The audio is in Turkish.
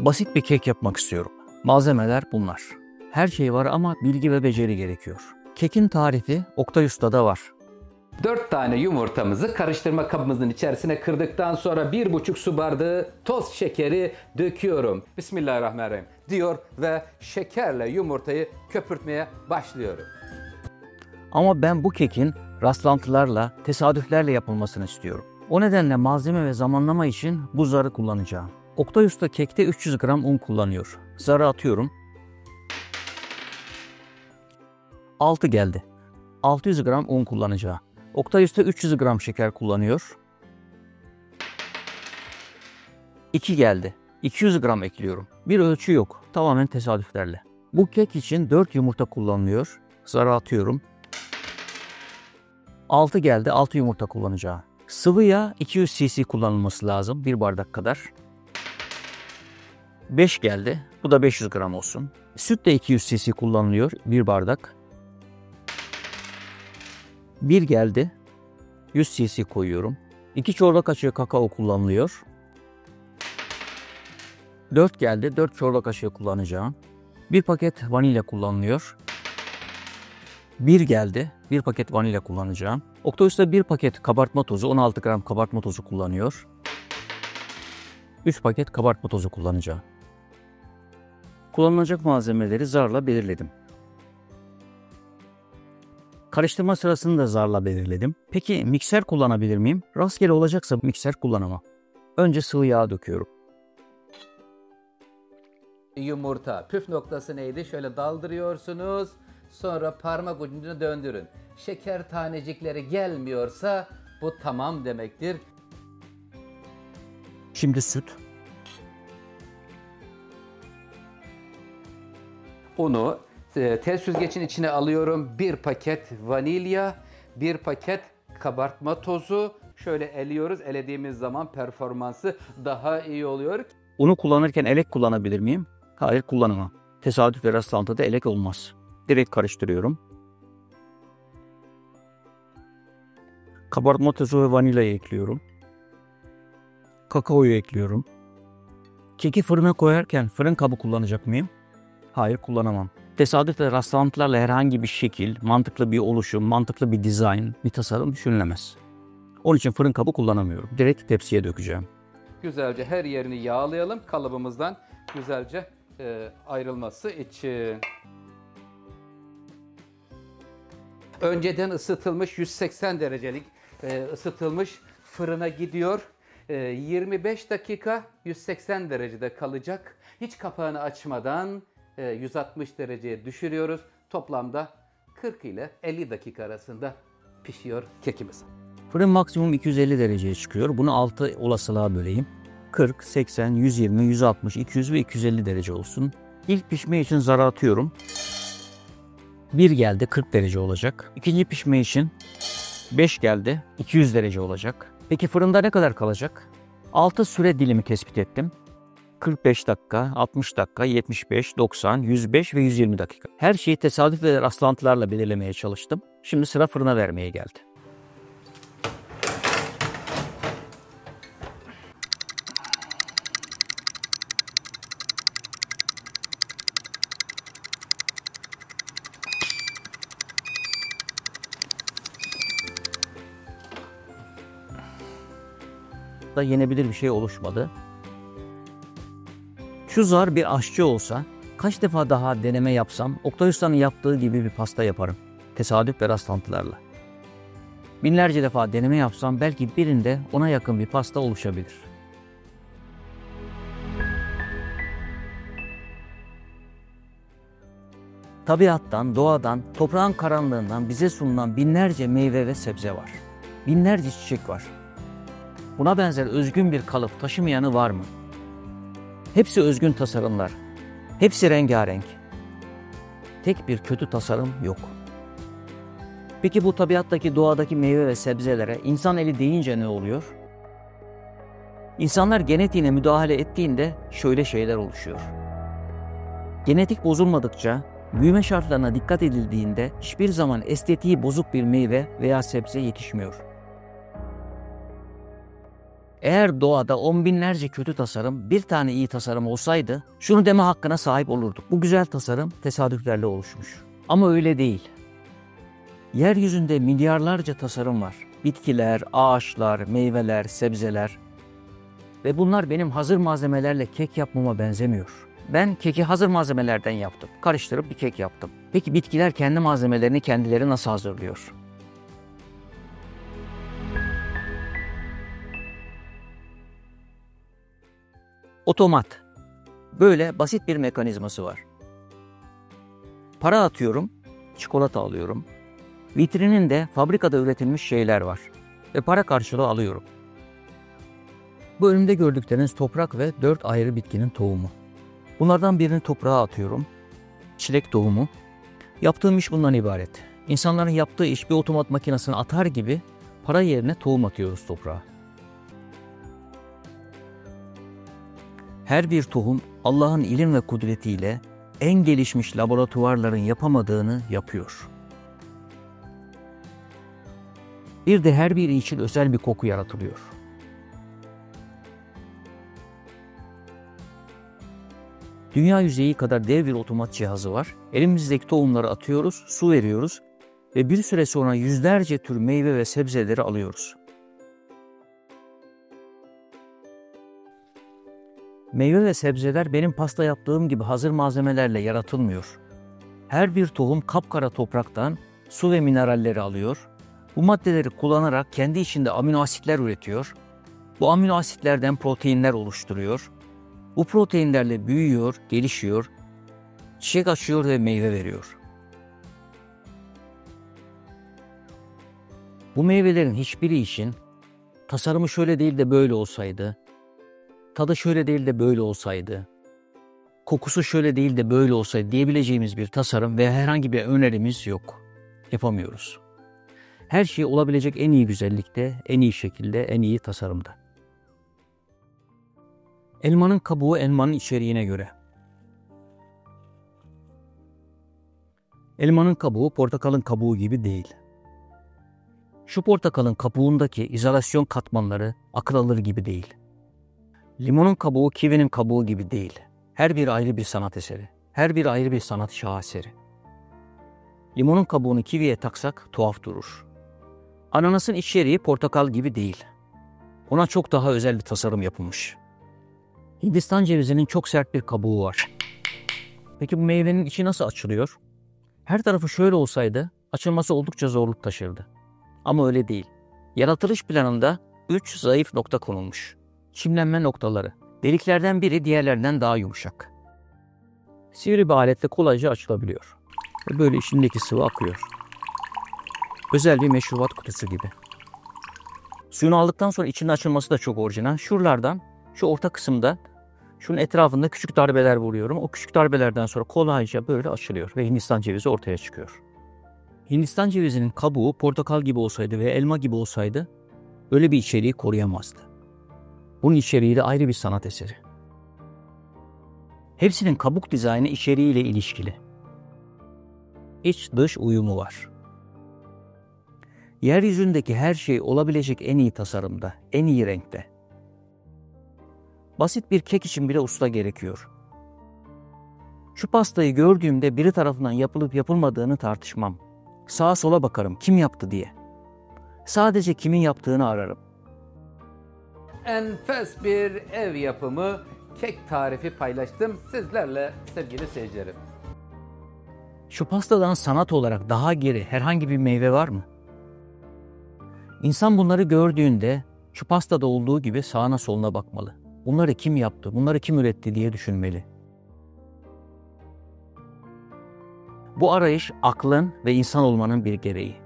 Basit bir kek yapmak istiyorum. Malzemeler bunlar. Her şey var ama bilgi ve beceri gerekiyor. Kekin tarifi Oktay Usta'da var. 4 tane yumurtamızı karıştırma kabımızın içerisine kırdıktan sonra 1,5 su bardağı toz şekeri döküyorum. Bismillahirrahmanirrahim diyor ve şekerle yumurtayı köpürtmeye başlıyorum. Ama ben bu kekin rastlantılarla, tesadüflerle yapılmasını istiyorum. O nedenle malzeme ve zamanlama için bu zarı kullanacağım. Oktay Usta kekte 300 gram un kullanıyor. Zarı atıyorum. 6 geldi. 600 gram un kullanacağım. Oktay Usta 300 gram şeker kullanıyor. 2 geldi. 200 gram ekliyorum. Bir ölçü yok. Tamamen tesadüflerle. Bu kek için 4 yumurta kullanılıyor. Zarı atıyorum. 6 geldi. 6 yumurta kullanacağım. Sıvı yağ 200 cc kullanılması lazım. 1 bardak kadar. 5 geldi. Bu da 500 gram olsun. Süt de 200 cc kullanılıyor. 1 bardak. 1 geldi. 100 cc koyuyorum. 2 çorba kaşığı kakao kullanılıyor. 4 geldi. 4 çorba kaşığı kullanacağım. 1 paket vanilya kullanılıyor. 1 geldi. 1 paket vanilya kullanacağım. Oktay Usta 1 paket kabartma tozu, 16 gram kabartma tozu kullanıyor. 3 paket kabartma tozu kullanacağım. Kullanılacak malzemeleri zarla belirledim. Karıştırma sırasını da zarla belirledim. Peki mikser kullanabilir miyim? Rastgele olacaksa mikser kullanamam. Önce sıvı yağ döküyorum. Yumurta püf noktası neydi? Şöyle daldırıyorsunuz. Sonra parmak ucunu döndürün. Şeker tanecikleri gelmiyorsa bu tamam demektir. Şimdi süt. Unu test süzgecin içine alıyorum. 1 paket vanilya, 1 paket kabartma tozu. Şöyle eliyoruz. Elediğimiz zaman performansı daha iyi oluyor. Unu kullanırken elek kullanabilir miyim? Hayır, kullanamam. Tesadüf ve rastlantıda elek olmaz. Direkt karıştırıyorum. Kabartma tozu ve vanilyayı ekliyorum. Kakaoyu ekliyorum. Keki fırına koyarken fırın kabı kullanacak mıyım? Hayır, kullanamam. Tesadüf ve rastlantılarla herhangi bir şekil, mantıklı bir oluşum, mantıklı bir dizayn, bir tasarım düşünülemez. Onun için fırın kabı kullanamıyorum. Direkt tepsiye dökeceğim. Güzelce her yerini yağlayalım kalıbımızdan güzelce ayrılması için. Önceden ısıtılmış 180 derecelik ısıtılmış fırına gidiyor. 25 dakika 180 derecede kalacak. Hiç kapağını açmadan 160 dereceye düşürüyoruz. Toplamda 40 ile 50 dakika arasında pişiyor kekimiz. Fırın maksimum 250 dereceye çıkıyor. Bunu 6 olasılığa böleyim. 40, 80, 120, 160, 200 ve 250 derece olsun. İlk pişme için zara atıyorum. 1 geldi, 40 derece olacak. İkinci pişme için 5 geldi, 200 derece olacak. Peki fırında ne kadar kalacak? 6 süre dilimi tespit ettim. 45 dakika, 60 dakika, 75, 90, 105 ve 120 dakika. Her şeyi tesadüf ve rastlantılarla belirlemeye çalıştım. Şimdi sıra fırına vermeye geldi. Da yenebilir bir şey oluşmadı. Şu zar bir aşçı olsa kaç defa daha deneme yapsam Oktay Usta'nın yaptığı gibi bir pasta yaparım. Tesadüf ve rastlantılarla. Binlerce defa deneme yapsam belki birinde ona yakın bir pasta oluşabilir. Tabiattan, doğadan, toprağın karanlığından bize sunulan binlerce meyve ve sebze var. Binlerce çiçek var. Buna benzer özgün bir kalıp taşımayanı var mı? Hepsi özgün tasarımlar. Hepsi rengarenk. Tek bir kötü tasarım yok. Peki bu tabiattaki, doğadaki meyve ve sebzelere insan eli değince ne oluyor? İnsanlar genetiğine müdahale ettiğinde şöyle şeyler oluşuyor. Genetik bozulmadıkça, büyüme şartlarına dikkat edildiğinde hiçbir zaman estetiği bozuk bir meyve veya sebze yetişmiyor. Eğer doğada on binlerce kötü tasarım, bir tane iyi tasarım olsaydı, şunu deme hakkına sahip olurduk: bu güzel tasarım tesadüflerle oluşmuş. Ama öyle değil. Yeryüzünde milyarlarca tasarım var. Bitkiler, ağaçlar, meyveler, sebzeler. Ve bunlar benim hazır malzemelerle kek yapmama benzemiyor. Ben keki hazır malzemelerden yaptım. Karıştırıp bir kek yaptım. Peki bitkiler kendi malzemelerini kendileri nasıl hazırlıyor? Otomat. Böyle basit bir mekanizması var. Para atıyorum, çikolata alıyorum. Vitrininde fabrikada üretilmiş şeyler var ve para karşılığı alıyorum. Bu önümde gördükleriniz toprak ve 4 ayrı bitkinin tohumu. Bunlardan birini toprağa atıyorum. Çilek tohumu. Yaptığım iş bundan ibaret. İnsanların yaptığı iş bir otomat makinesine atar gibi para yerine tohum atıyoruz toprağa. Her bir tohum Allah'ın ilim ve kudretiyle en gelişmiş laboratuvarların yapamadığını yapıyor. Bir de her biri için özel bir koku yaratılıyor. Dünya yüzeyi kadar dev bir otomat cihazı var. Elimizdeki tohumları atıyoruz, su veriyoruz ve bir süre sonra yüzlerce tür meyve ve sebzeleri alıyoruz. Meyve ve sebzeler benim pasta yaptığım gibi hazır malzemelerle yaratılmıyor. Her bir tohum kapkara topraktan su ve mineralleri alıyor. Bu maddeleri kullanarak kendi içinde amino asitler üretiyor. Bu amino asitlerden proteinler oluşturuyor. Bu proteinlerle büyüyor, gelişiyor, çiçek açıyor ve meyve veriyor. Bu meyvelerin hiçbiri için tasarımı şöyle değil de böyle olsaydı, tadı şöyle değil de böyle olsaydı, kokusu şöyle değil de böyle olsaydı diyebileceğimiz bir tasarım ve herhangi bir önerimiz yok. Yapamıyoruz. Her şey olabilecek en iyi güzellikte, en iyi şekilde, en iyi tasarımda. Elmanın kabuğu elmanın içeriğine göre. Elmanın kabuğu portakalın kabuğu gibi değil. Şu portakalın kabuğundaki izolasyon katmanları akıl alır gibi değil. Limonun kabuğu kivinin kabuğu gibi değil. Her biri ayrı bir sanat eseri. Her biri ayrı bir sanat şaheseri. Limonun kabuğunu kiviye taksak tuhaf durur. Ananasın içeriği portakal gibi değil. Ona çok daha özel bir tasarım yapılmış. Hindistan cevizinin çok sert bir kabuğu var. Peki bu meyvenin içi nasıl açılıyor? Her tarafı şöyle olsaydı açılması oldukça zorluk taşırdı. Ama öyle değil. Yaratılış planında 3 zayıf nokta konulmuş. Çimlenme noktaları. Deliklerden biri diğerlerinden daha yumuşak. Sivri bir aletle kolayca açılabiliyor. Ve böyle içindeki sıvı akıyor. Özel bir meşrubat kutusu gibi. Suyunu aldıktan sonra içinin açılması da çok orijinal. Şuralardan, şu orta kısımda, şunun etrafında küçük darbeler vuruyorum. O küçük darbelerden sonra kolayca böyle açılıyor ve Hindistan cevizi ortaya çıkıyor. Hindistan cevizinin kabuğu portakal gibi olsaydı ve elma gibi olsaydı öyle bir içeriği koruyamazdı. Bunun içeriği de ayrı bir sanat eseri. Hepsinin kabuk dizaynı içeriğiyle ilişkili. İç dış uyumu var. Yeryüzündeki her şey olabilecek en iyi tasarımda, en iyi renkte. Basit bir kek için bile usta gerekiyor. Şu pastayı gördüğümde biri tarafından yapılıp yapılmadığını tartışmam. Sağa sola bakarım kim yaptı diye. Sadece kimin yaptığını ararım. Enfes bir ev yapımı kek tarifi paylaştım sizlerle sevgili seyircilerim. Şu pastadan sanat olarak daha geri herhangi bir meyve var mı? İnsan bunları gördüğünde şu pastada olduğu gibi sağına soluna bakmalı. Bunları kim yaptı, bunları kim üretti diye düşünmeli. Bu arayış aklın ve insan olmanın bir gereği.